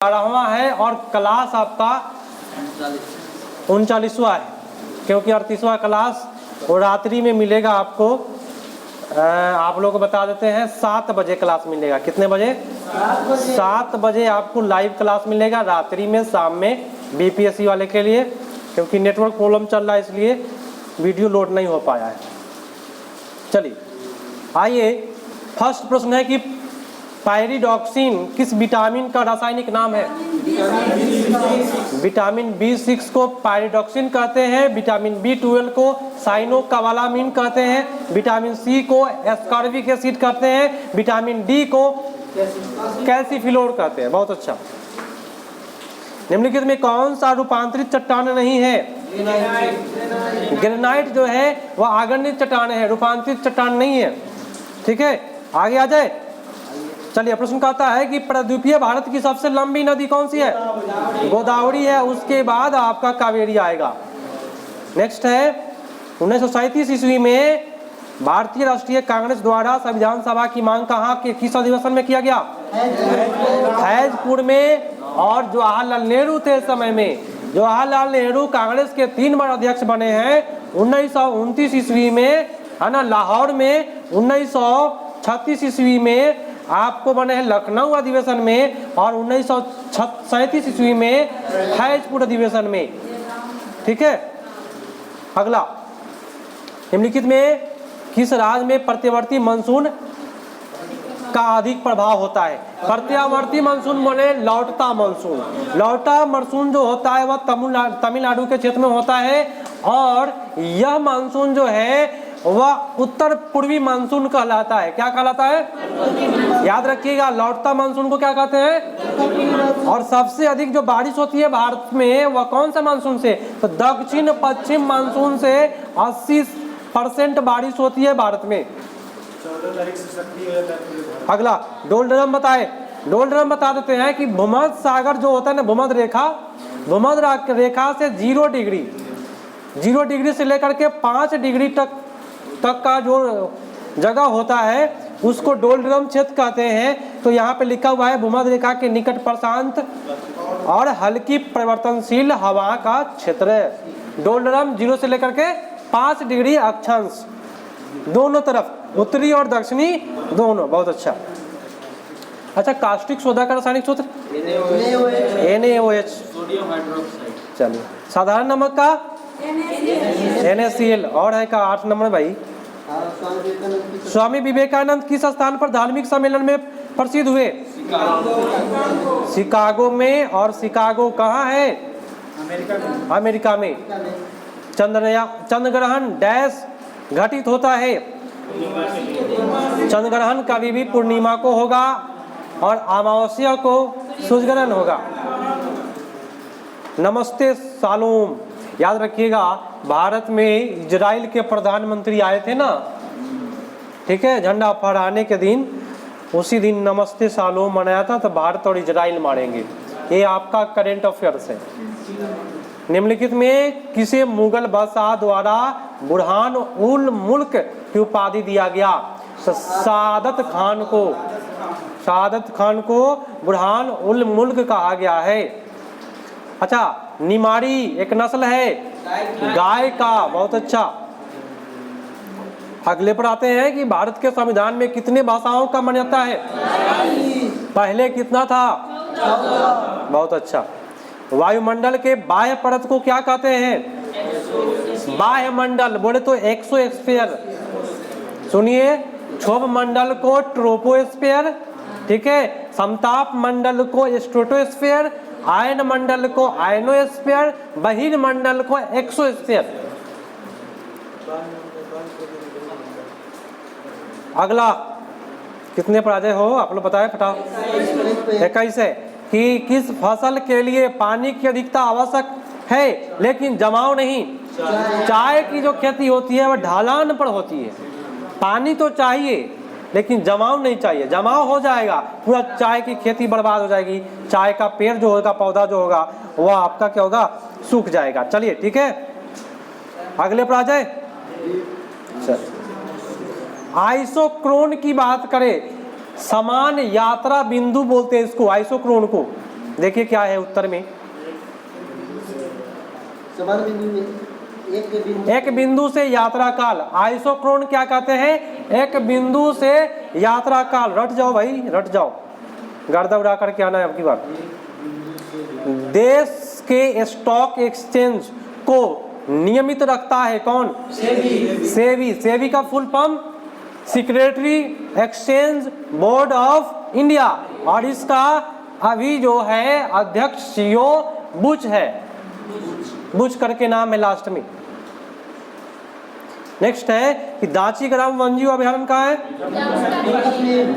12वां है और क्लास आपका 39वां है, क्योंकि 38वां क्लास वो रात्रि में मिलेगा आपको। आप लोग को बता देते हैं 7 बजे क्लास मिलेगा। कितने बजे? 7 बजे आपको लाइव क्लास मिलेगा रात्रि में, शाम में, बीपीएससी वाले के लिए। क्योंकि नेटवर्क प्रॉब्लम चल रहा है इसलिए वीडियो लोड नहीं हो पाया है। चलिए आइए, फर्स्ट प्रश्न है कि पायरिडॉक्सिन किस विटामिन का रासायनिक नाम है? विटामिन B6 को पायरिडॉक्सिन कहते हैं, विटामिन B12 को साइनोकोबालामिन कहते हैं, विटामिन C को एस्कॉर्बिक एसिड कहते हैं, विटामिन D को कैल्सिफिलोर कहते हैं। बहुत अच्छा। निम्नलिखित में कौन सा रूपांतरित चट्टान नहीं है? ग्रेनाइट जो है वह आगन्य चट्टान है, रूपांतरित चट्टान नहीं है। ठीक है, आगे आ जाए। चलिए, प्रश्न कहता है कि प्रद्वीपीय भारत की सबसे लंबी नदी कौन सी है? गोदावरी है, उसके बाद आपका कावेरी आएगा। नेक्स्ट है 1937 ईस्वी में भारतीय राष्ट्रीय कांग्रेस द्वारा संविधान सभा की मांग कहाँ के किस अधिवेशन में किया गया? फैजपुर में। और जवाहरलाल नेहरू थे समय में, जवाहरलाल नेहरू कांग्रेस के 3 बार अध्यक्ष बने हैं। 1929 ईस्वी में है ना लाहौर में, 1936 ईस्वी में आपको बने हैं लखनऊ अधिवेशन में, और 1937 ईस्वी में फैजपुर अधिवेशन में। ठीक है, अगला, निम्नलिखित में किस राज्य में प्रत्यावर्ती मानसून का अधिक प्रभाव होता है? प्रत्यावर्ती मानसून बोले लौटता मानसून। लौटा मानसून जो होता है वह तमिलनाडु के क्षेत्र में होता है, और यह मानसून जो है वह उत्तर पूर्वी मानसून कहलाता है। क्या कहलाता है? याद रखिएगा, लौटता मानसून को क्या कहते हैं? और सबसे अधिक जो बारिश होती है भारत में वह कौन सा मानसून से? तो दक्षिण पश्चिम मानसून से 80% बारिश होती है भारत में। अगला, डोलड्रम बताए। डोलड्रम बता देते हैं कि भूमध्य सागर जो होता है ना, भूमध्य रेखा से 0 डिग्री से लेकर के 5 डिग्री तक का जो जगह होता है उसको डोलड्रम क्षेत्र कहते हैं। तो यहाँ पे लिखा हुआ है भूमध्य रेखा के निकट प्रशांत और हल्की परिवर्तनशील हवा का क्षेत्र है। डोलड्रम 0 से लेकर के 5 डिग्री अक्षांश, दोनों तरफ, उत्तरी और दक्षिणी दोनों। बहुत अच्छा। अच्छा, कास्टिक सोडा का रासायनिक सूत्र NaOH। चलिए, साधारण नमक का NaCl। और है का 8 नंबर भाई। स्वामी विवेकानंद किस स्थान पर धार्मिक सम्मेलन में प्रसिद्ध हुए? शिकागो में। और शिकागो कहाँ है? अमेरिका में। चंद्रग्रहण डैश घटित होता है? चंद्रग्रहण कभी भी पूर्णिमा को होगा और अमावस्या को सूर्यग्रहण होगा। नमस्ते शालोम। याद रखिएगा, भारत में इजराइल के प्रधानमंत्री आए थे ना, ठीक है, झंडा फहराने के दिन, उसी दिन नमस्ते शालोम मनाया था। तो भारत और इजराइल मारेंगे। ये आपका करंट अफेयर्स है। निम्नलिखित में किसे मुगल बादशाह द्वारा बुरहान उल मुल्क की उपाधि दिया गया? तो सादत खान को बुरहान उल मुल्क कहा गया है। अच्छा, निमाड़ी एक नस्ल है गाय का। बहुत अच्छा। अगले पर आते हैं कि भारत के संविधान में कितने भाषाओं का मान्यता है? पहले कितना था? बहुत अच्छा। वायुमंडल के बाह्य परत को क्या कहते हैं? बाह्य मंडल बोले तो एक्सोस्फीयर। सुनिए, क्षोभ मंडल को ट्रोपोस्फीयर, ठीक है, समताप मंडल को स्ट्रेटोस्फीयर, आयन मंडल को आयनोस्फीयर, बहिर्मंडल को एक्सोस्फीयर। अगला, कितने पर आ जाए हो आप लोग बताए फटाफट। 21 है कि किस फसल के लिए पानी की अधिकता आवश्यक है लेकिन जमाव नहीं? चाय की जो खेती होती है वह ढलान पर होती है। पानी तो चाहिए लेकिन जमाव नहीं चाहिए। जमाव हो जाएगा पूरा चाय की खेती बर्बाद हो जाएगी। चाय का पेड़ जो होगा, पौधा जो होगा, वह आपका क्या होगा? सूख जाएगा। चलिए, ठीक है, अगले पर आ जाए। आइसोक्रोन की बात करें, समान यात्रा बिंदु बोलते हैं इसको, आइसोक्रोन को। देखिए क्या है उत्तर में, समान बिंदु में एक बिंदु से यात्रा काल। आइसोक्रोन क्या कहते हैं? एक बिंदु से यात्रा काल। रट जाओ भाई, रट जाओ, गर्दा उड़ा करके आना है आपकी बात। देश के स्टॉक एक्सचेंज को नियमित रखता है कौन? सेबी। सेबी का full form security exchange board of India, और इसका अभी जो है अध्यक्ष सीईओ बुच है, बुच करके नाम है लास्ट में। नेक्स्ट है कि दाची ग्राम वन्यजीव अभयारण्य कहाँ है?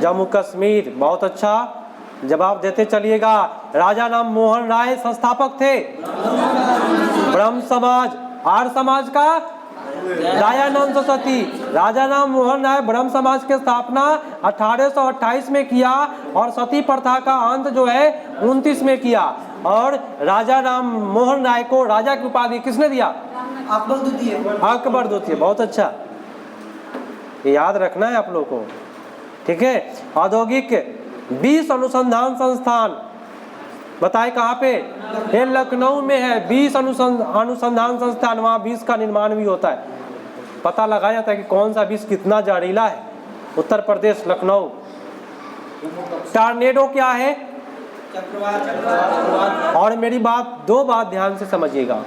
जम्मू कश्मीर। बहुत अच्छा जवाब देते चलिएगा। राजा राम मोहन राय संस्थापक थे ब्रह्म समाज। आर्य समाज का दयानंद सरस्वती। राजा राम मोहन राय ब्रह्म समाज की स्थापना 1828 में किया और सती प्रथा का अंत जो है 29 में किया। और राजा राम मोहन राय को राजा की उपाधि किसने दिया? अकबर द्वितीय। अकबर द्वितीय। बहुत अच्छा, ये याद रखना है आप लोगों को, ठीक है। औद्योगिक 20 अनुसंधान संस्थान बताए कहाँ पे? ये लखनऊ में है। 20 अनुसंधान संस्थान, वहाँ 20 का निर्माण भी होता है। पता लगाया जाता है कि कौन सा 20 कितना जहरीला है। उत्तर प्रदेश, लखनऊ। टॉर्नेडो क्या है? चक्रवात। और मेरी बात, दो बात ध्यान से समझिएगा।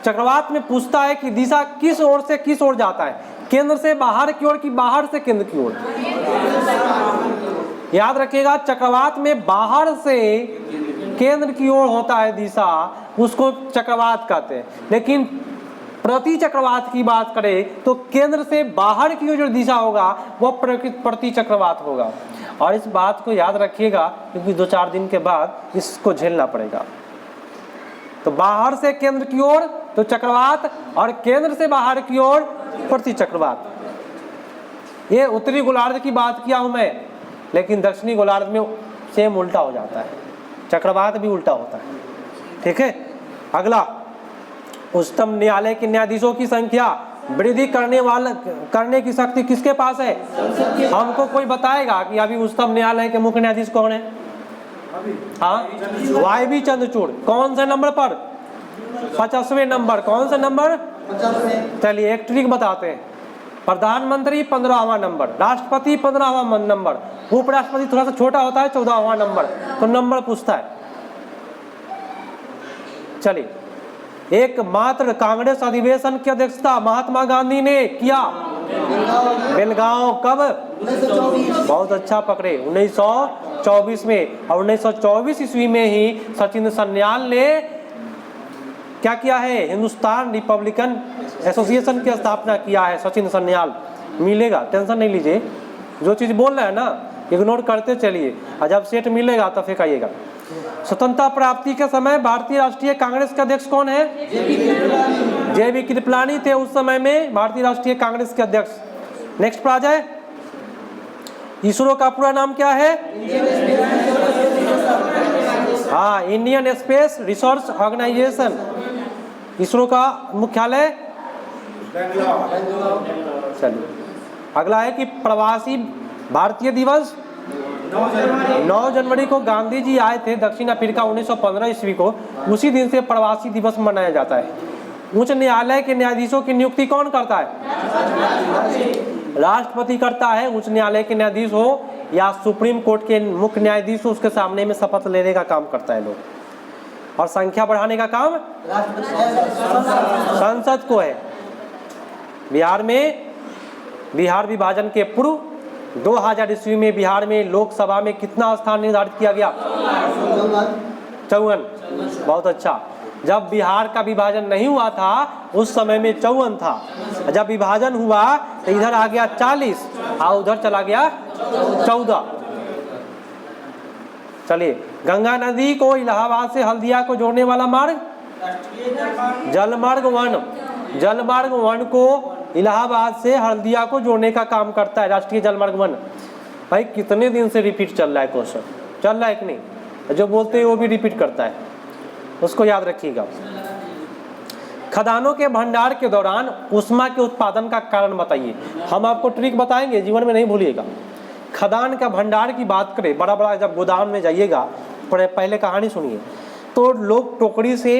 चक्रवात में पूछता है कि दिशा किस ओर से किस ओर जाता है, केंद्र से बाहर की ओर कि बाहर से केंद्र की ओर? याद रखिएगा, चक्रवात में बाहर से केंद्र की ओर होता है दिशा, उसको चक्रवात कहते हैं। लेकिन प्रति चक्रवात की बात करें तो केंद्र से बाहर की ओर जो दिशा होगा वो प्रति चक्रवात होगा। और इस बात को याद रखिएगा क्योंकि 2-4 दिन के बाद इसको झेलना पड़ेगा। तो बाहर से केंद्र की ओर तो चक्रवात, और केंद्र से बाहर की ओर प्रति चक्रवात। ये उत्तरी गोलार्ध की बात किया हूं मैं, लेकिन दक्षिणी गोलार्ध में सेम उल्टा हो जाता है, चक्रवात भी उल्टा होता है, ठीक है। अगला, उच्चतम न्यायालय के न्यायाधीशों की संख्या वृद्धि करने की शक्ति किसके पास है? हमको कोई बताएगा कि अभी उच्चतम न्यायालय के मुख्य न्यायाधीश कौन है? हाँ, वाई चंद्रचूड़। कौन से नंबर पर? 50वें नंबर। कौन सा नंबर? 50वें। चलिए एक ट्रिक बताते हैं। प्रधानमंत्री 15वां नंबर, राष्ट्रपति 15वां नंबर, उपराष्ट्रपति थोड़ा सा छोटा होता है 14वां नंबर। तो नंबर पूछता है। चलिए, एकमात्र कांग्रेस अधिवेशन की अध्यक्षता महात्मा गांधी ने किया बेलगांव। कब? 1924। बहुत अच्छा पकड़े, 1924 में। और 1924 ईस्वी में ही सचिन सन्याल ने क्या किया है? हिंदुस्तान रिपब्लिकन एसोसिएशन की स्थापना किया है। सचिन सन्याल मिलेगा, टेंशन नहीं लीजिए। जो चीज़ बोल रहे हैं ना इग्नोर करते चलिए, और जब सेट मिलेगा तो फिर आइएगा। स्वतंत्रता प्राप्ति के समय भारतीय राष्ट्रीय कांग्रेस के अध्यक्ष कौन है? JB कृपलानी थे उस समय में भारतीय राष्ट्रीय कांग्रेस के अध्यक्ष। नेक्स्ट पर आ जाए, इसरो का पूरा नाम क्या है? हाँ, Indian Space Research Organisation. ISRO का मुख्यालय चलिए। अगला है कि प्रवासी भारतीय दिवस 9 जनवरी को गांधी जी आए थे दक्षिण अफ्रीका 1915 ईस्वी को। उसी दिन से प्रवासी दिवस मनाया जाता है। उच्च न्यायालय के न्यायाधीशों की नियुक्ति कौन करता है? राष्ट्रपति करता है। उच्च न्यायालय के न्यायाधीश हो या सुप्रीम कोर्ट के मुख्य न्यायाधीश हो, उसके सामने में शपथ लेने का काम करता है लोग। और संख्या बढ़ाने का काम संसद को है। बिहार विभाजन के पूर्व 2000 ईस्वी में बिहार में लोकसभा में कितना स्थान निर्धारित किया गया? 54। बहुत अच्छा। जब बिहार का विभाजन नहीं हुआ था उस समय में 54 था। जब विभाजन हुआ तो इधर आ गया 40 और उधर चला गया 14। चलिए, गंगा नदी को इलाहाबाद से हल्दिया को जोड़ने वाला मार्ग जलमार्ग 1। जलमार्ग 1 को इलाहाबाद से हल्दिया को जोड़ने का काम करता है राष्ट्रीय जलमार्ग 1। भाई कितने दिन से रिपीट चल रहा है क्वेश्चन? चल रहा है कि नहीं? जो बोलते हैं वो भी रिपीट करता है, उसको याद रखिएगा। खदानों के भंडार के दौरान ऊष्मा के उत्पादन का कारण बताइए। हम आपको ट्रिक बताएंगे, जीवन में नहीं भूलिएगा। खदान का भंडार की बात करें, बड़ा बड़ा जब गोदाम में जाइएगा पहले कहानी सुनिए। तो लोग टोकरी से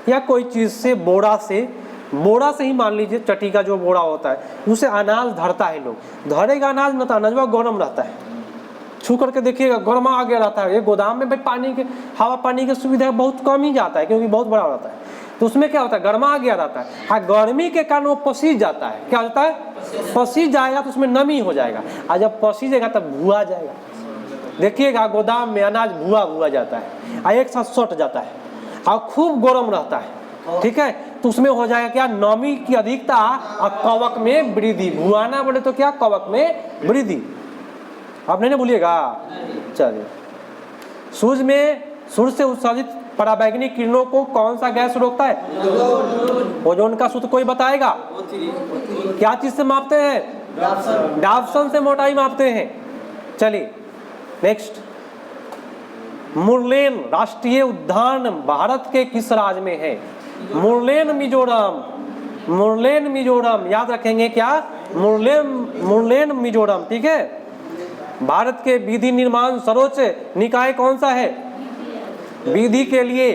या कोई चीज़ से बोरा से ही मान लीजिए, चटी का जो बोरा होता है उसे अनाज धरता है। लोग धरेगा अनाज न तो अनाजवा गर्म रहता है, छू करके देखिएगा गर्मा आ गया रहता है। ये गोदाम में भाई पानी के हवा पानी की सुविधा बहुत कम ही जाता है, क्योंकि बहुत बड़ा रहता है, तो उसमें क्या होता है गर्मा आ गया रहता है। हाँ, गर्मी के कारण वो पसीज जाता है। क्या होता है? पसीज जाएगा तो उसमें नमी हो जाएगा, और जब पसीजेगा तब भुआ जाएगा। देखिएगा गोदाम में अनाज भुआ जाता है और एक साथ सट जाता है और खूब गर्म रहता है, ठीक है। तो उसमें हो जाएगा क्या? नमी की अधिकता और कवक में वृद्धि। भुआना बोले तो क्या? कवक में वृद्धि। आप नहीं ना भूलिएगा। चलिए, सूर्य से उत्सर्जित पराबैंगनी किरणों को कौन सा गैस रोकता है? ओजोन का सूत्र कोई बताएगा? क्या चीज से मापते हैं? डाप्सन से मोटाई मापते हैं। चलिए नेक्स्ट, मुरलेन राष्ट्रीय उद्यान भारत के किस राज्य में है? मुरलेन मिजोरम, याद रखेंगे क्या? मुरलेन मिजोरम, ठीक है। भारत के विधि निर्माण सर्वोच्च निकाय कौन सा है? विधि के लिए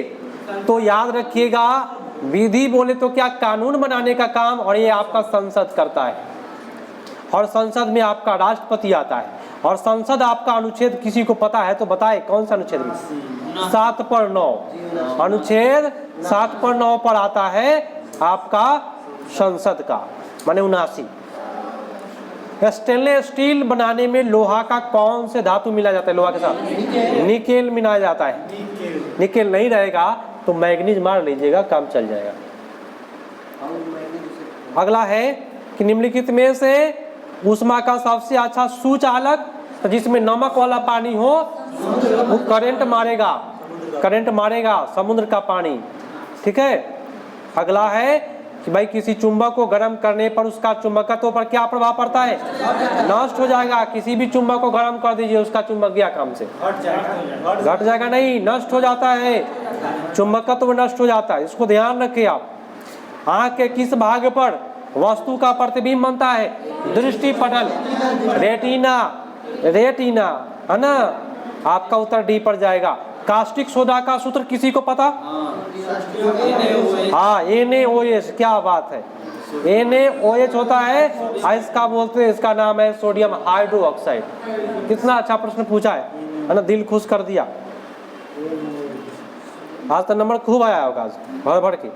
तो याद रखिएगा, विधि बोले तो क्या? कानून बनाने का काम, और ये आपका संसद करता है। और संसद में आपका राष्ट्रपति आता है, और संसद आपका अनुच्छेद किसी को पता है तो बताए कौन सा अनुच्छेद में? 7/9 अनुच्छेद 7/9 पर आता है आपका संसद का, माने 79। स्टेनलेस स्टील बनाने में लोहा का कौन से धातु मिला जाता है? लोहा के साथ निकेल मिलाया जाता है। निकेल नहीं रहेगा तो मैग्नीज मार लीजिएगा, काम चल जाएगा। अगला है कि निम्नलिखित में से ऊष्मा का सबसे अच्छा सुचालक, जिसमें नमक वाला पानी हो वो करंट मारेगा, समुद्र का पानी, ठीक है। अगला है कि भाई किसी चुंबक को गर्म करने पर उसका चुंबकत्व पर क्या प्रभाव पड़ता है? नष्ट हो जाएगा। किसी भी चुंबक को गर्म कर दीजिए, उसका चुंबकीय काम से घट जाएगा नहीं, नष्ट हो जाता है, चुंबकत्व नष्ट हो जाता है। इसको ध्यान रखिए आप। आँख के किस भाग पर वस्तु का प्रतिबिंब बनता है? दृष्टि पटल, रेटिना, है ना। आपका उत्तर डी पर जाएगा। कास्टिक सोडा का सूत्र किसी को पता? हाँ, NaOH, क्या बात है। NaOH होता है, इसका बोलते हैं, इसका नाम है सोडियम हाइड्रोक्साइड। कितना अच्छा प्रश्न पूछा है ना, दिल खुश कर दिया। आज तो नंबर खूब आया होगा, भर भर के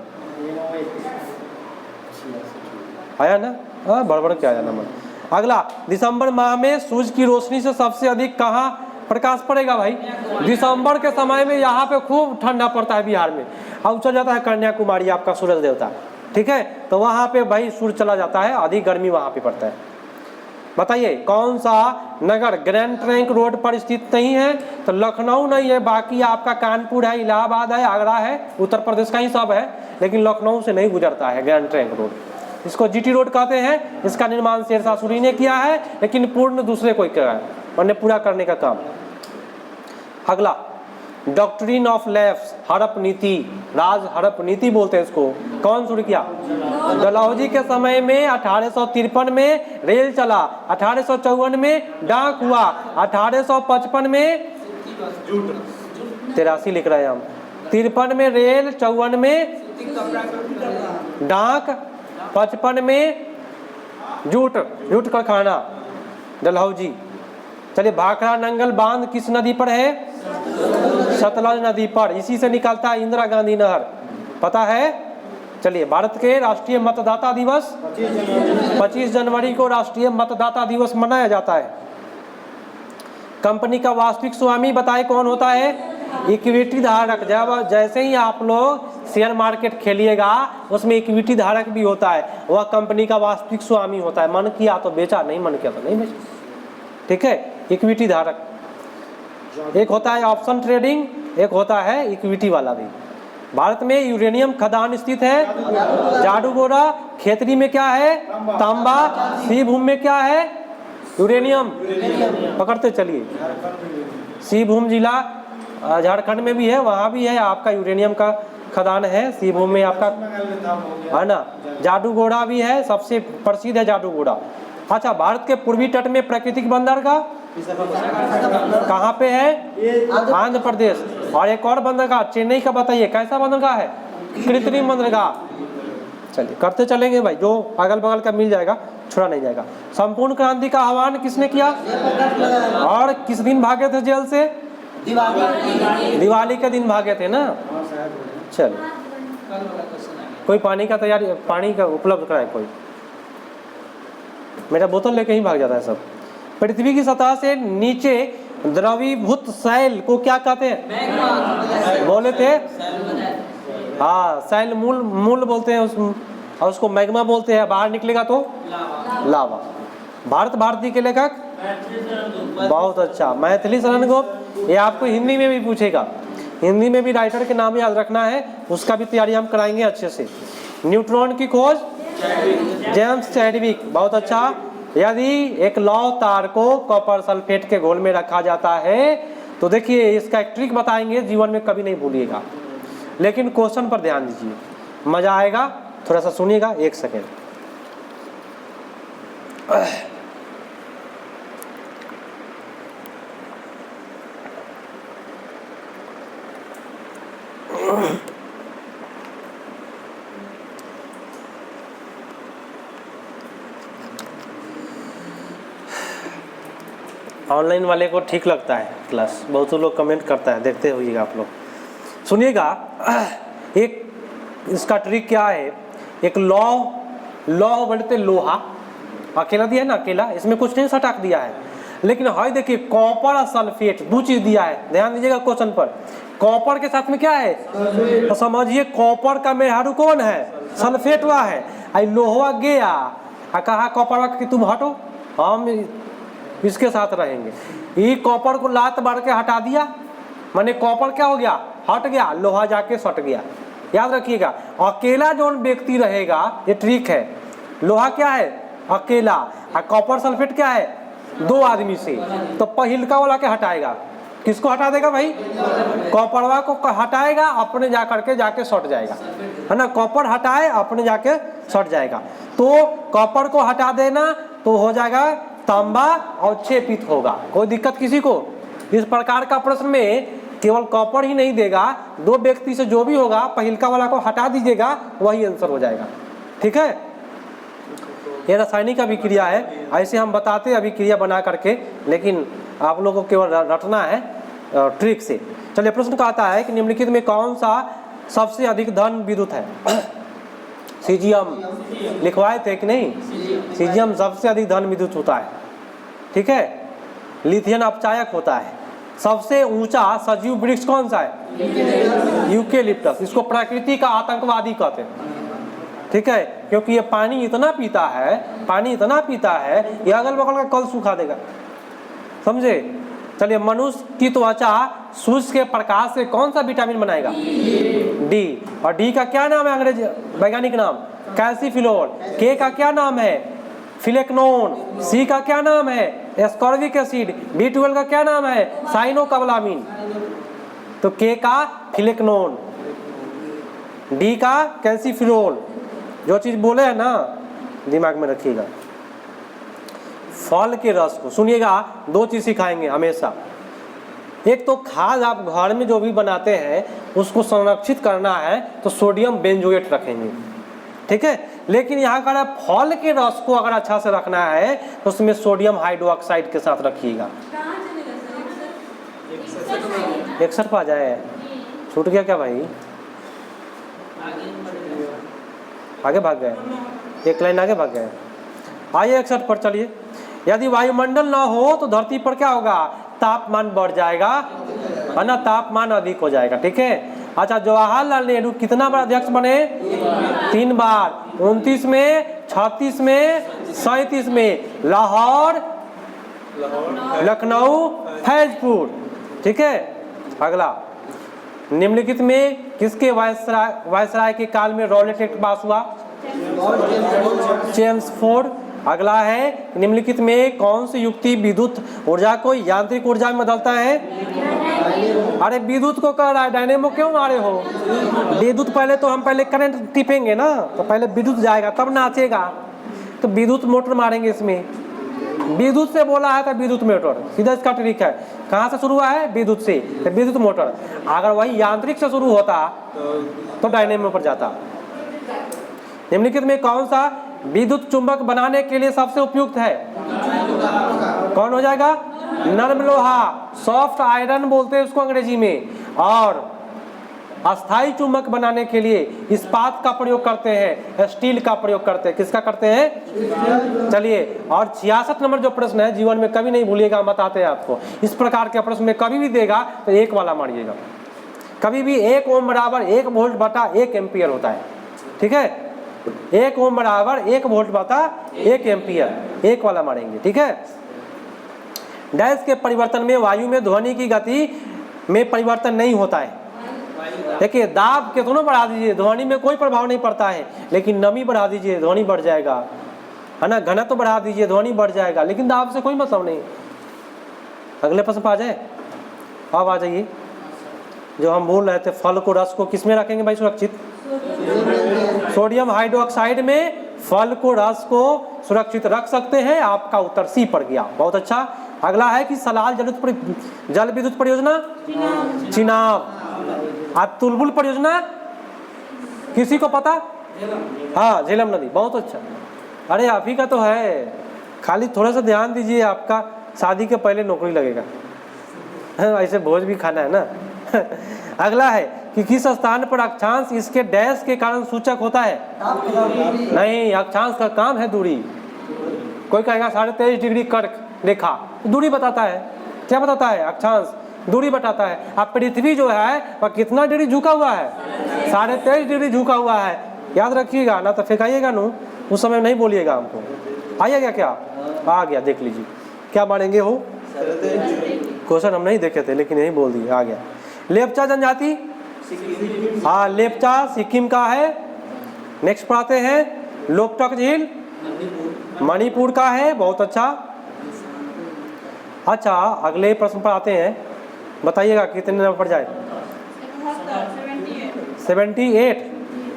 आया ना। हाँ, भर भर के आया नंबर। अगला, दिसंबर माह में सूरज की रोशनी से सबसे अधिक कहाँ प्रकाश पड़ेगा? भाई दिसंबर के समय में यहाँ पे खूब ठंडा पड़ता है बिहार में, और चल जाता है कन्याकुमारी आपका सूरज देवता, ठीक है। तो वहाँ पे भाई सूर्य चला जाता है, अधिक गर्मी वहाँ पे पड़ता है। बताइए कौन सा नगर ग्रैंड ट्रंक रोड पर स्थित नहीं है? तो लखनऊ नहीं है, बाकी आपका कानपुर है, इलाहाबाद है, आगरा है, उत्तर प्रदेश का ही सब है, लेकिन लखनऊ से नहीं गुजरता है ग्रैंड ट्रंक रोड। इसको GT रोड कहते हैं। इसका निर्माण शेरशाह सूरी ने किया है, लेकिन पूर्ण दूसरे कोई किया है, उन्होंने पूरा करने का काम। अगला, डॉक्ट्रिन ऑफ लैप्स, हड़प नीति, राज हड़प नीति बोलते हैं इसको, कौन शुरू किया? डलहौजी के समय में 1853 में रेल चला, 1854 में डाक हुआ, 1855 में 83 लिख रहे हैं हम, 53 में रेल, 54 में डाक, 55 में जूट कारखाना डलहौजी। चलिए, भाखड़ा नंगल बांध किस नदी पर है? सतलज नदी पर, इसी से निकलता है इंदिरा गांधी नहर, पता है। चलिए, भारत के राष्ट्रीय मतदाता दिवस 25 जनवरी को राष्ट्रीय मतदाता दिवस मनाया जाता है। कंपनी का वास्तविक स्वामी बताए कौन होता है? इक्विटी धारक। जब जैसे ही आप लोग शेयर मार्केट खेलिएगा उसमें इक्विटी धारक भी होता है, वह कंपनी का वास्तविक स्वामी होता है। मन किया तो बेचा, नहीं मन किया तो नहीं बेचा, ठीक है। इक्विटी धारक एक होता है ऑप्शन ट्रेडिंग, एक होता है इक्विटी वाला भी। भारत में यूरेनियम खदान स्थित है, जाडूगोड़ा। खेतरी में क्या है? तांबा। सिंहभूम में क्या है? यूरेनियम। पकड़ते चलिए, सिंहभूम जिला झारखंड में भी है, वहाँ भी है आपका यूरेनियम का खदान है। सिंहभूम में आपका है ना। जाडूगोड़ा भी है, सबसे प्रसिद्ध है जाडूगोड़ा। अच्छा, भारत के पूर्वी तट में प्राकृतिक बंदरगाह कहाँ पे है? आंध्र प्रदेश। और एक और बंदरगाह चेन्नई का बताइए, कैसा बंदरगाह है? कृत्रिम बंदरगाह। चलिए करते चलेंगे भाई, जो अगल बगल का मिल जाएगा छोड़ा नहीं जाएगा। संपूर्ण क्रांति का आह्वान किसने किया और किस दिन भागे थे जेल से? दिवाली के दिन भागे थे ना। चलिए कोई पानी का तैयारी, पानी का उपलब्ध कराए कोई, मेरा बोतल लेके ही भाग जाता है सब। पृथ्वी की सतह से नीचे द्रवीभूत शैल को क्या कहते हैं? बोले थे हाँ, शैल मूल बोलते हैं और उसको मैग्मा बोलते हैं। बाहर निकलेगा तो लावा। भारत भारती के लेखक? बहुत अच्छा, मैथिली शरण गुप्त। ये आपको हिंदी में भी पूछेगा, हिंदी में भी राइटर के नाम याद रखना है, उसका भी तैयारी हम कराएंगे अच्छे से। न्यूट्रॉन की खोज? James Chadwick. बहुत अच्छा। यदि एक लौह तार को कॉपर सल्फेट के घोल में रखा जाता है तो देखिए इसका एक ट्रिक बताएंगे, जीवन में कभी नहीं भूलिएगा, लेकिन क्वेश्चन पर ध्यान दीजिए, मजा आएगा। थोड़ा सा सुनिएगा, एक सेकेंड। ऑनलाइन वाले को ठीक लगता है क्लास, बहुत लोग कमेंट करता है, देखते होइएगा आप लोग। सुनिएगा, एक इसका ट्रिक क्या है, एक लौह बोलते लोहा, अकेला दिया है ना, अकेला, इसमें कुछ नहीं सटाक दिया है, लेकिन हाई देखिए कॉपर और सल्फेट दो चीज दिया है। ध्यान दीजिएगा क्वेश्चन पर, कॉपर के साथ में क्या है? तो समझिए कॉपर का मेहरारू कौन है? सल्फेट हुआ है। आई लोहा गया, कहा कॉपर कि तुम हटो, हम इसके साथ रहेंगे। ये कॉपर को लात मार के हटा दिया, माने कॉपर क्या हो गया? हट गया, लोहा जाके सट गया। याद रखिएगा, अकेला जो व्यक्ति रहेगा, ये ट्रिक है। लोहा क्या है? अकेला, और कॉपर सल्फेट क्या है? दो आदमी से। तो पहिलका वाला के हटाएगा, किसको हटा देगा भाई? कॉपरवा को हटाएगा, अपने जाके सट जाएगा, है ना। कॉपर हटाए अपने जाके सट जाएगा। तो कॉपर को हटा देना तो हो जाएगा तांबा और 6 पित होगा। कोई दिक्कत किसी को? इस प्रकार का प्रश्न में केवल कॉपर ही नहीं देगा, दो व्यक्ति से जो भी होगा पहिलका वाला को हटा दीजिएगा, वही आंसर हो जाएगा। ठीक है, ये रासायनिक अभिक्रिया है, ऐसे हम बताते हैं अभिक्रिया बना करके, लेकिन आप लोगों को केवल रटना है ट्रिक से। चलिए प्रश्न कहता है कि निम्नलिखित में कौन सा सबसे अधिक धन विद्युत है? सीजियम लिखवाए थे कि नहीं? सीजियम सबसे अधिक धन विद्युत होता है। ठीक है, लिथियम अपचायक होता है। सबसे ऊंचा सजीव वृक्ष कौन सा है? यूकेलिप्टस। इसको प्रकृति का आतंकवादी कहते हैं। ठीक है, क्योंकि ये पानी इतना पीता है, ये अगल बगल का कल सुखा देगा, समझे। चलिए, मनुष्य की त्वचा सूर्य के प्रकाश से कौन सा विटामिन बनाएगा? डी। और डी का क्या नाम है अंग्रेजी वैज्ञानिक नाम? कैल्सीफिलोल। के का क्या नाम है? फिलेक्नोन। सी का क्या नाम है? Ascorbic acid. B12 का क्या नाम है? साइनोकोबालामिन। तो के का फिलेक्नोन, डी का कैल्सीफिलोल। जो चीज बोले है ना, दिमाग में रखिएगा। फल के रस को सुनिएगा, दो चीज सिखाएंगे हमेशा। एक तो खाद आप घर में जो भी बनाते हैं उसको संरक्षित करना है तो सोडियम बेंजोएट रखेंगे, ठीक है। लेकिन यहाँ का फल के रस को अगर अच्छा से रखना है तो उसमें सोडियम हाइड्रोक्साइड के साथ रखिएगा। 61 पर आ जाए, छूट गया क्या भाई? आगे भाग गए, एक लाइन आगे भाग गए। आइए 61 पर चलिए। यदि वायुमंडल ना हो तो धरती पर क्या होगा? तापमान बढ़ जाएगा, है ना, तापमान अधिक हो जाएगा। ठीक है। अच्छा, जवाहरलाल नेहरू कितना बार अध्यक्ष बने? 3 बार, 29 में, 36 में, 37 में। लाहौर, लखनऊ, फैजपुर। ठीक है। अगला, निम्नलिखित में किसके वायसराय के काल में रॉलेट एक्ट पास हुआ? चेम्सफोर्ड। अगला है, निम्नलिखित में कौन सी युक्ति विद्युत ऊर्जा को यांत्रिक ऊर्जा में बदलता है? अरे विद्युत को कह रहा है, डायनेमो क्यों मारे हो? विद्युत पहले तो हम पहले करंट टिपेंगे ना, तो पहले विद्युत जाएगा तब नाचेगा, तो विद्युत मोटर मारेंगे इसमें। विद्युत से बोला है तो विद्युत मोटर, सीधा इसका ट्रिक है। कहाँ से शुरू हुआ है? विद्युत से, तो विद्युत मोटर। अगर वही यांत्रिक से शुरू होता तो डायनेमो पर जाता। निम्नलिखित में कौन सा विद्युत चुंबक बनाने के लिए सबसे उपयुक्त है? कौन हो जाएगा? नर्म लोहा, सॉफ्ट आयरन बोलते हैं उसको अंग्रेजी में। और अस्थाई चुंबक बनाने के लिए इस्पात का प्रयोग करते हैं, स्टील का प्रयोग करते हैं। किसका करते हैं? चलिए, और 66 नंबर जो प्रश्न है, जीवन में कभी नहीं भूलिएगा, हम बताते हैं आपको। इस प्रकार के प्रश्न में कभी भी देगा तो 1 वाला मारिएगा। कभी भी 1 ओम बराबर 1 वोल्ट बटा 1 एम्पियर होता है। ठीक है, 1 ओम बराबर 1 वोल्ट बटा 1 एम्पियर, 1 वाला मारेंगे। ठीक है। डैश के परिवर्तन में वायु में ध्वनि की गति में परिवर्तन नहीं होता है। देखिए, दाब के दोनों बढ़ा दीजिए, ध्वनि में कोई प्रभाव नहीं पड़ता है, लेकिन नमी बढ़ा दीजिए, ध्वनि बढ़ जाएगा, है ना। घनत्व तो बढ़ा दीजिए, ध्वनि बढ़ जाएगा, लेकिन दाब से कोई मतलब नहीं। अगले प्रश्न पर आ जाए। अब आ जाइए, जो हम बोल रहे थे, फल को, रस को किस में रखेंगे भाई सुरक्षित? सोडियम हाइड्रोक्साइड में फल को, रस को सुरक्षित रख सकते हैं। आपका उत्तर सी पड़ गया, बहुत अच्छा। अगला है कि सलाल जल विद्युत परियोजना चिनाब। आप तुलबुल परियोजना किसी को पता? हाँ, झेलम नदी, बहुत अच्छा। अरे आप ही का तो है, खाली थोड़ा सा ध्यान दीजिए, आपका शादी के पहले नौकरी लगेगा। ऐसे भोज भी खाना है ना। अगला है कि किस स्थान पर अक्षांश इसके डैश के कारण सूचक होता है? नहीं, अक्षांश का काम है दूरी। कोई कहेगा 23.5 डिग्री कर्क रेखा, दूरी बताता है। क्या बताता है? अक्षांश दूरी बताता है। अब पृथ्वी जो है वह कितना डिग्री झुका हुआ है? 23.5 डिग्री झुका हुआ है। याद रखिएगा ना, तो फेंकाइएगा नू, उस समय नहीं बोलिएगा हमको। आइएगा क्या? आ गया, देख लीजिए क्या मानेंगे हो। क्वेश्चन हम नहीं देखे थे, लेकिन यही बोल दिए, आ गया। लेप्चा जनजाति, हाँ, लेप्चा सिक्किम का है। नेक्स्ट पढ़ाते हैं, लोकटक झील मणिपुर का है, बहुत अच्छा। अच्छा, अगले प्रश्न पर आते हैं, बताइएगा कितने नंबर पर जाए? 78।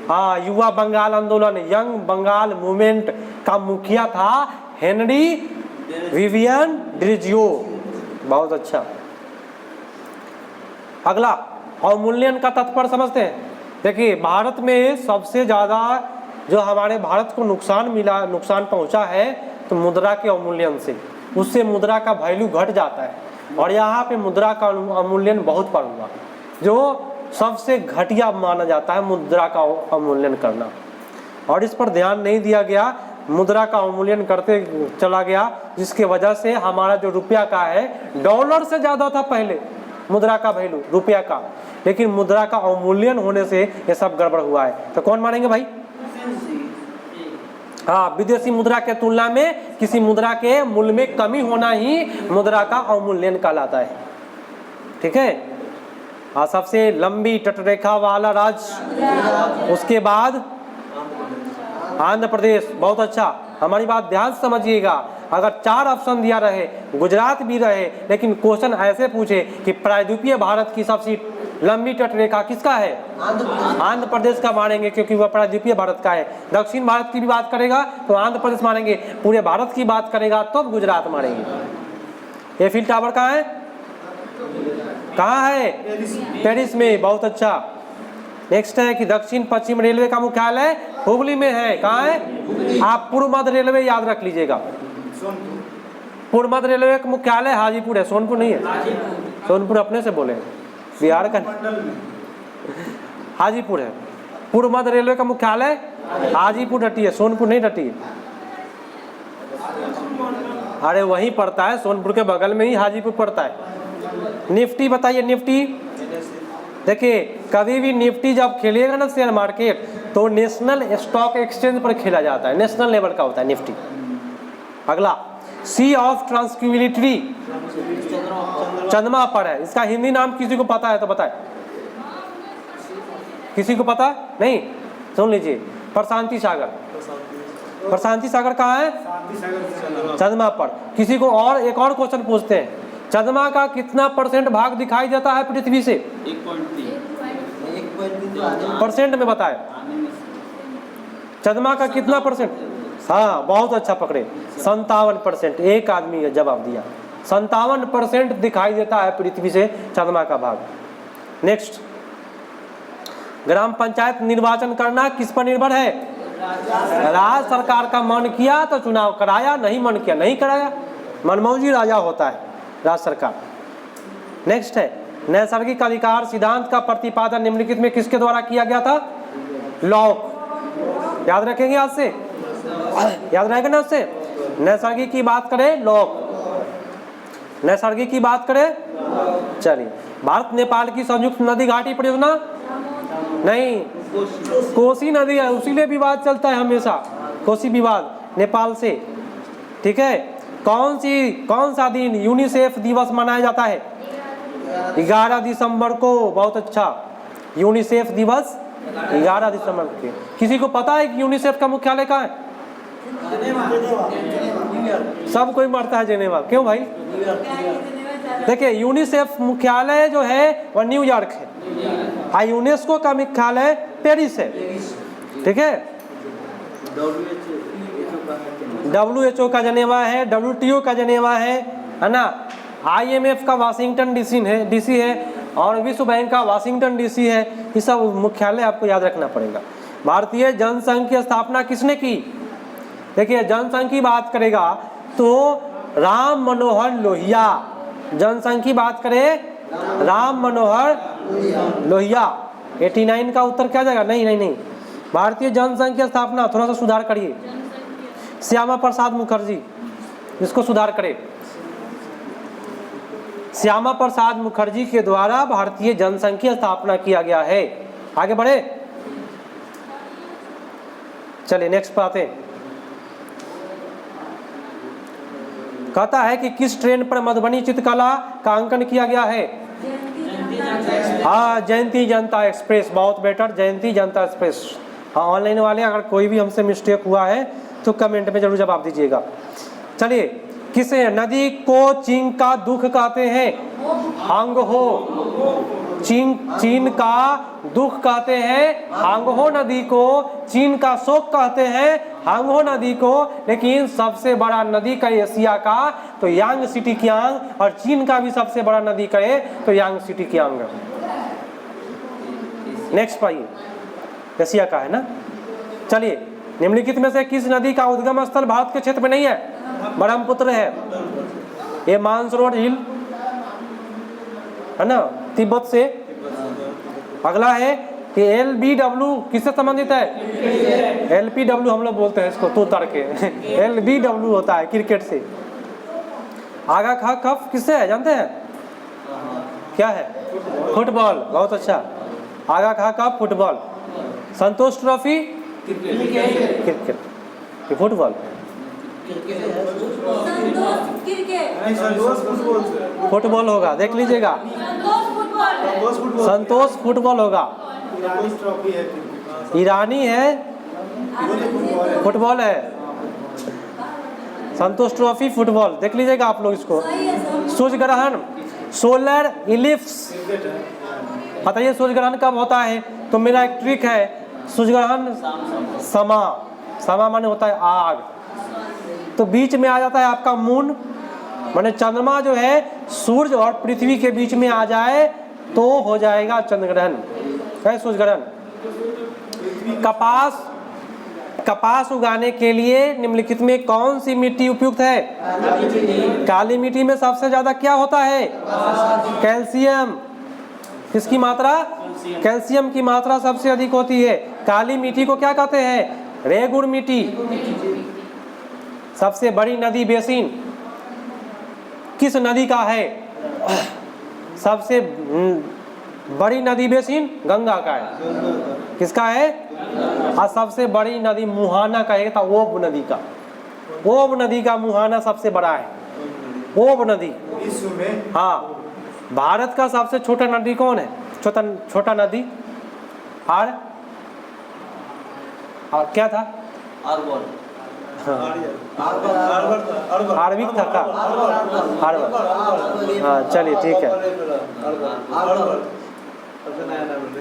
हाँ, युवा बंगाल आंदोलन, यंग बंगाल मूवमेंट का मुखिया था हेनरी विवियन ड्रिजियो, बहुत अच्छा। अगला, अवमूल्यन का तात्पर्य समझते हैं। देखिए, भारत में सबसे ज़्यादा जो हमारे भारत को नुकसान पहुंचा है तो मुद्रा के अवमूल्यन से, उससे मुद्रा का वैल्यू घट जाता है। और यहाँ पे मुद्रा का अवमूल्यन बहुत बार हुआ, जो सबसे घटिया माना जाता है मुद्रा का अवमूल्यन करना। और इस पर ध्यान नहीं दिया गया, मुद्रा का अवमूल्यन करते चला गया, जिसके वजह से हमारा जो रुपया का है, डॉलर से ज़्यादा था पहले मुद्रा का वैल्यू रुपया का, लेकिन मुद्रा का अवमूल्यन होने से ये सब गड़बड़ हुआ है। तो कौन मानेंगे भाई? हाँ, विदेशी मुद्रा के तुलना में किसी मुद्रा के मूल्य में कमी होना ही मुद्रा का अवमूल्यन कहलाता है। ठीक है। हाँ, सबसे लंबी तटरेखा वाला राज्य, उसके बाद आंध्र प्रदेश, बहुत अच्छा। हमारी बात ध्यान से समझिएगा, अगर 4 ऑप्शन दिया रहे, गुजरात भी रहे, लेकिन क्वेश्चन ऐसे पूछे कि प्रायद्वीपीय भारत की सबसे लंबी तटरेखा किसका है? आंध्र प्रदेश का मानेंगे, क्योंकि वह प्रायद्वीपीय भारत का है। दक्षिण भारत की भी बात करेगा तो आंध्र प्रदेश मानेंगे, पूरे भारत की बात करेगा तो गुजरात मानेंगे। एफिल टावर कहाँ है? कहाँ है? पेरिस में, बहुत अच्छा। नेक्स्ट है कि दक्षिण पश्चिम रेलवे का मुख्यालय हुगली में है। कहाँ है? आप पूर्व मध्य रेलवे याद रख लीजिएगा। पूर्व मध्य रेलवे का मुख्यालय हाजीपुर है, सोनपुर नहीं है। सोनपुर अपने से बोले, बिहार का हाजीपुर है। पूर्व मध्य रेलवे का मुख्यालय हाजीपुर डटी है, सोनपुर नहीं डटी है। अरे वहीं पड़ता है, सोनपुर के बगल में ही हाजीपुर पड़ता है। निफ्टी बताइए, निफ्टी। देखिए, कभी भी निफ्टी जब खेलिएगा ना शेयर मार्केट, तो नेशनल स्टॉक एक्सचेंज पर खेला जाता है, नेशनल लेवल का होता है निफ्टी। अगला, सी ऑफ ट्रांसक्विलिटी चंद्रमा पर है। इसका हिंदी नाम किसी को पता है तो बताए। किसी को पता नहीं? सुन लीजिए, प्रशांति सागर। प्रशांति सागर कहाँ है? चंद्रमा पर। किसी को और एक और क्वेश्चन पूछते हैं, चंद्रमा का कितना % भाग दिखाई देता है पृथ्वी से? 1% में बताए। चंद्रमा का कितना %? हाँ बहुत अच्छा पकड़े, 57%। एक आदमी ने जवाब दिया, 57% दिखाई देता है पृथ्वी से चंद्रमा का भाग। नेक्स्ट, ग्राम पंचायत निर्वाचन करना किस पर निर्भर है? राज्य सरकार का मन किया तो चुनाव कराया, नहीं मन किया नहीं कराया। मनमौजी राजा होता है राज्य सरकार। नेक्स्ट है, नैसर्गिक अधिकार सिद्धांत का प्रतिपादन निम्नलिखित में किसके द्वारा किया गया था? लॉक। याद रखेंगे आज से, याद रहेगा ना उससे। नैसर्गिक की बात करें लॉक, नैसर्गिक की बात करें। चलिए, भारत नेपाल की संयुक्त नदी घाटी परियोजना नहीं, कोसी नदी है, उसीलिए विवाद चलता है हमेशा, कोसी विवाद नेपाल से। ठीक है, कौन सा दिन यूनिसेफ दिवस मनाया जाता है? 11 दिसंबर को। बहुत अच्छा, यूनिसेफ दिवस 11 दिसंबर को। किसी को पता है कि यूनिसेफ का मुख्यालय कहाँ है? सब कोई मरता है जेनेवा। क्यों भाई? देखिए, यूनिसेफ मुख्यालय जो है वह न्यूयॉर्क है, और यूनेस्को का मुख्यालय पेरिस है। ठीक है, WHO का जनेवा है, WTO का जनेवा है ना, IMF का वाशिंगटन DC है, और विश्व बैंक का वाशिंगटन DC है। ये सब मुख्यालय आपको याद रखना पड़ेगा। भारतीय जनसंघ की स्थापना किसने की? देखिए, जनसंघ की बात करेगा तो राम मनोहर लोहिया। जनसंघ की बात करें, राम मनोहर लोहिया। 89 का उत्तर क्या जाएगा? नहीं, भारतीय जनसंघ की स्थापना, थोड़ा सा सुधार करिए, श्यामा प्रसाद मुखर्जी, इसको सुधार करें। श्यामा प्रसाद मुखर्जी के द्वारा भारतीय जनसंघ की स्थापना किया गया है। आगे बढ़े, चलिए नेक्स्ट पर आते हैं। कहता है कि किस ट्रेन पर मधुबनी चित्रकला का अंकन किया गया है? हाँ, जयंती जनता एक्सप्रेस। बहुत बेटर, जयंती जनता एक्सप्रेस। हाँ, ऑनलाइन वाले अगर कोई भी हमसे मिस्टेक हुआ है तो कमेंट में जरूर जवाब दीजिएगा। चलिए, किस नदी को चीन का दुख कहते हैं? हांगहो। चीन का दुख कहते हैं हांगहो नदी को, चीन का शोक कहते हैं हांगहो नदी को। लेकिन सबसे बड़ा नदी का एशिया का तो यांग सिटी कियांग, और चीन का भी सबसे बड़ा नदी कहे तो यांग सिटी कियांग। नेक्स्ट पाइए, एशिया का है ना। चलिए, निम्नलिखित में से किस नदी का उद्गम स्थल भारत के क्षेत्र में नहीं है? ब्रह्मपुत्र है। ये मानसरोवर झील है ना, तिब्बत से। अगला है कि LBW किससे संबंधित है? LPW हम लोग बोलते हैं इसको, तो तड़के LBW होता है क्रिकेट से। आगा खा कप किससे है जानते हैं? क्या है? फुटबॉल। बहुत अच्छा, आगा खा कप फुटबॉल। संतोष ट्रॉफी क्रिकेट, फुटबॉल फुटबॉल होगा, देख लीजिएगा, संतोष फुटबॉल होगा। ईरानी है, फुटबॉल है। संतोष ट्रॉफी फुटबॉल, देख लीजिएगा आप लोग इसको। सूर्य ग्रहण, सोलर इलिप्स, बताइए सूर्य ग्रहण कब होता है? तो मेरा एक ट्रिक है, सूर्य ग्रहण समा माने होता है आग, तो बीच में आ जाता है आपका मून, माने चंद्रमा जो है सूर्य और पृथ्वी के बीच में आ जाए तो हो जाएगा चंद्र ग्रहण, है सूर्य ग्रहण। कपास उगाने के लिए निम्नलिखित में कौन सी मिट्टी उपयुक्त है? काली मिट्टी में सबसे ज्यादा क्या होता है? कैल्शियम। किसकी मात्रा? कैल्शियम की मात्रा सबसे अधिक होती है। काली मिट्टी को क्या कहते हैं? रेगुड़ मिट्टी। सबसे बड़ी नदी बेसिन किस नदी का है? सबसे बड़ी नदी बेसिन गंगा का है। किसका है? और सबसे बड़ी नदी मुहाना का है, ओब नदी का। ओब नदी का मुहाना सबसे बड़ा है, ओब नदी। हाँ, भारत का सबसे छोटा नदी कौन है? छोटा नदी और क्या था? आर्विक था का? हाँ, चलिए ठीक है।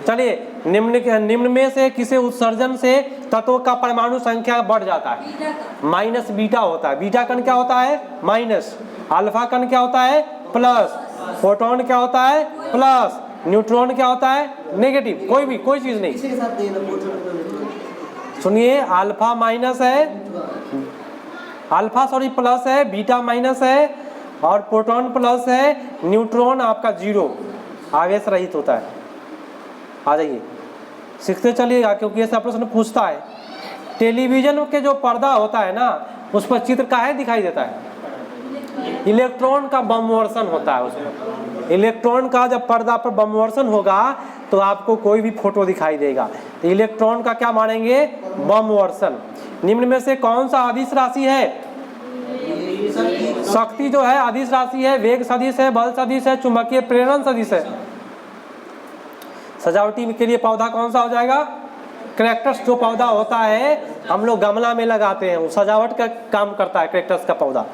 चलिए, निम्न में से किसी उत्सर्जन से तत्व का परमाणु संख्या बढ़ जाता है? माइनस बीटा होता है। बीटा कण क्या होता है? माइनस। अल्फा कण क्या होता है? प्लस। प्रोटॉन क्या होता है? प्लस। न्यूट्रॉन क्या होता है? नेगेटिव। कोई चीज नहीं। किसी के साथ देना प्रोटॉन। सुनिए, अल्फा माइनस है, प्लस है, बीटा माइनस है और प्रोटॉन प्लस है, न्यूट्रॉन आपका जीरो, आवेश रहित होता है। आ जाइए, सीखते चलिएगा क्योंकि ऐसा प्रश्न पूछता है। टेलीविजन के जो पर्दा होता है ना, उस पर चित्र काहे दिखाई देता है? इलेक्ट्रॉन का बमवर्षण होता है उसमें। इलेक्ट्रॉन का जब पर्दा पर बमवर्षण होगा तो आपको कोई भी फोटो दिखाई देगा। तो इलेक्ट्रॉन का क्या मानेंगे? बमवर्षण। निम्न में से कौन सा अदिश राशि है? शक्ति जो है अदिश राशि है, वेग सदिश है, बल सदिश है, चुंबकीय प्रेरण सदिश है। सजावटी के लिए पौधा कौन सा हो जाएगा? कैक्टस। जो पौधा होता है हम लोग गमला में लगाते हैं, वो सजावट का काम करता है कैक्टस का पौधा।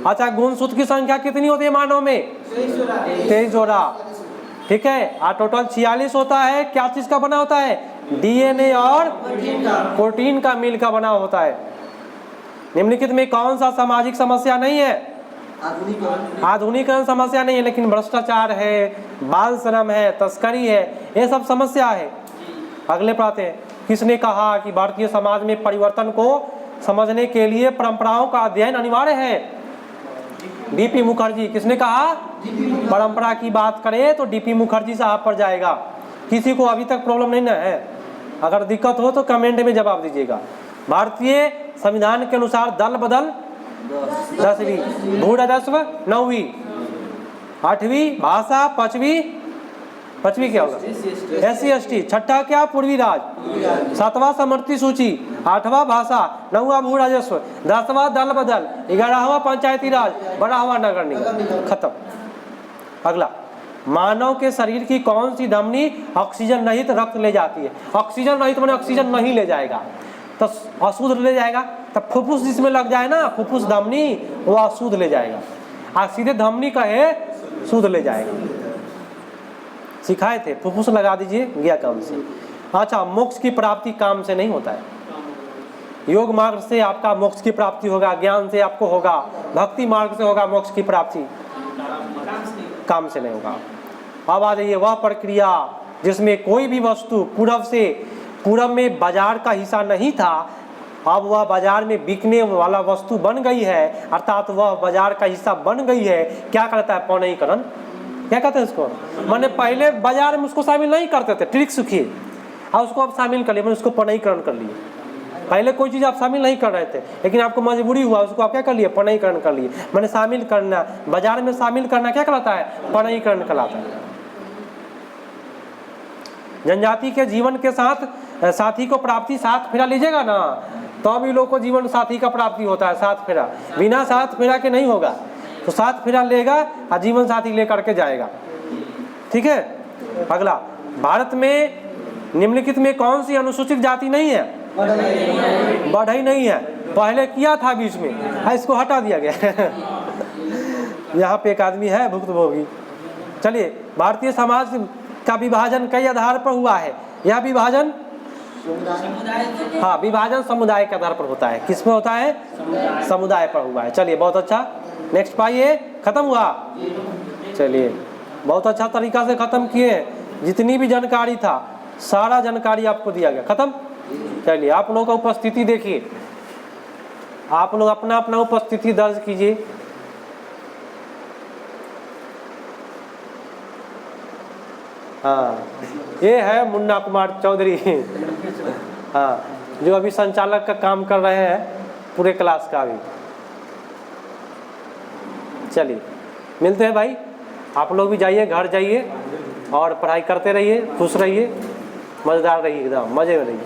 अच्छा, गुणसूत्र की संख्या कितनी होती है मानव में? 23 जोड़ा। ठीक है, और टोटल 46 होता है। क्या चीज का बना होता है? डीएनए और प्रोटीन का मिल का बना होता है। निम्नलिखित में कौन सा सामाजिक समस्या नहीं है? आधुनिकीकरण समस्या नहीं है, लेकिन भ्रष्टाचार है, बाल श्रम है, तस्करी है, ये सब समस्या है। अगले पर आते हैं। किसने कहा कि भारतीय समाज में परिवर्तन को समझने के लिए परंपराओं का अध्ययन अनिवार्य है? डीपी मुखर्जी। किसने कहा? परंपरा की बात करें तो डीपी मुखर्जी साहब पर जाएगा। किसी को अभी तक प्रॉब्लम नहीं ना है? अगर दिक्कत हो तो कमेंट में जवाब दीजिएगा। भारतीय संविधान के अनुसार दल बदल 10वीं, भू राजस्व 9वीं, 8वीं भाषा, 5वीं क्या होगा? SC ST, छठा क्या? पूर्वी राज, 7वां समर्थी सूची, 8वां भाषा, 9वां भू राजस्व, 10वां दल बदल, 11वां पंचायती राज, 12वां नगर निगम। खत्म। अगला, मानव के शरीर की कौन सी धमनी ऑक्सीजन रहित रक्त ले जाती है? ऑक्सीजन रहित माने ऑक्सीजन नहीं ले जाएगा तो अशुद्ध ले जाएगा। तब फुफ्फुस जिसमें लग जाए ना, फुफ्फुस धमनी, वो अशुद्ध ले जाएगा। और सीधे धमनी कहे शुद्ध ले जाएगा। सिखाए थे, फुफ्फुस लगा दीजिए, गया काम से। अच्छा, मोक्ष की प्राप्ति काम से नहीं होता है। योग मार्ग से आपका मोक्ष की प्राप्ति होगा, ज्ञान से आपको होगा, भक्ति मार्ग से होगा मोक्ष की प्राप्ति, काम से नहीं होगा। अब आ जाइए, वह प्रक्रिया जिसमें कोई भी वस्तु पूर्व में बाजार का हिस्सा नहीं था, अब वह बाजार में बिकने वाला वस्तु बन गई है, अर्थात वह बाजार का हिस्सा बन गई है। क्या करता है? पौनईकरण। क्या कहते हैं इसको? मैंने पहले बाजार में उसको शामिल नहीं करते थे, ट्रिक सीखिए और उसको आप शामिल कर लिए, मैंने उसको पौनईकरण कर लिए। पहले कोई चीज़ आप शामिल नहीं कर रहे थे, लेकिन आपको मजबूरी हुआ, उसको आप क्या कर लिए? पौनईकरण कर लिए। मैंने शामिल करना, बाजार में शामिल करना क्या कहलाता है? पौनईकरण कहलाता है। जनजाति के जीवन के साथ साथी को प्राप्ति, साथ फेरा लीजिएगा ना, तो भी लोग को जीवन साथी का प्राप्ति होता है। साथ फेरा, बिना साथ फेरा के नहीं होगा। तो साथ फेरा लेगा और जीवन साथी लेकर के जाएगा। ठीक है। अगला, भारत में निम्नलिखित में कौन सी अनुसूचित जाति नहीं है? बढ़ई नहीं है। पहले किया था बीच में, इसको हटा दिया गया। यहाँ पे एक आदमी है भुक्तभोगी। चलिए, भारतीय समाज का विभाजन कई आधार पर हुआ है। यह विभाजन विभाजन समुदाय के आधार पर होता है। किस में होता है? समुदाय पर हुआ है। चलिए, बहुत अच्छा। नेक्स्ट पाइए। खत्म हुआ? चलिए, बहुत अच्छा तरीका से खत्म किए। जितनी भी जानकारी था सारा जानकारी आपको दिया गया। खत्म। चलिए, आप लोगों का उपस्थिति देखिए, आप लोग अपना अपना उपस्थिति दर्ज कीजिए। हाँ, ये है मुन्ना कुमार चौधरी। हाँ, जो अभी संचालक का काम कर रहे हैं पूरे क्लास का भी। चलिए, मिलते हैं भाई। आप लोग भी जाइए, घर जाइए और पढ़ाई करते रहिए, खुश रहिए, मज़ेदार रहिए, एकदम मज़े में रहिए।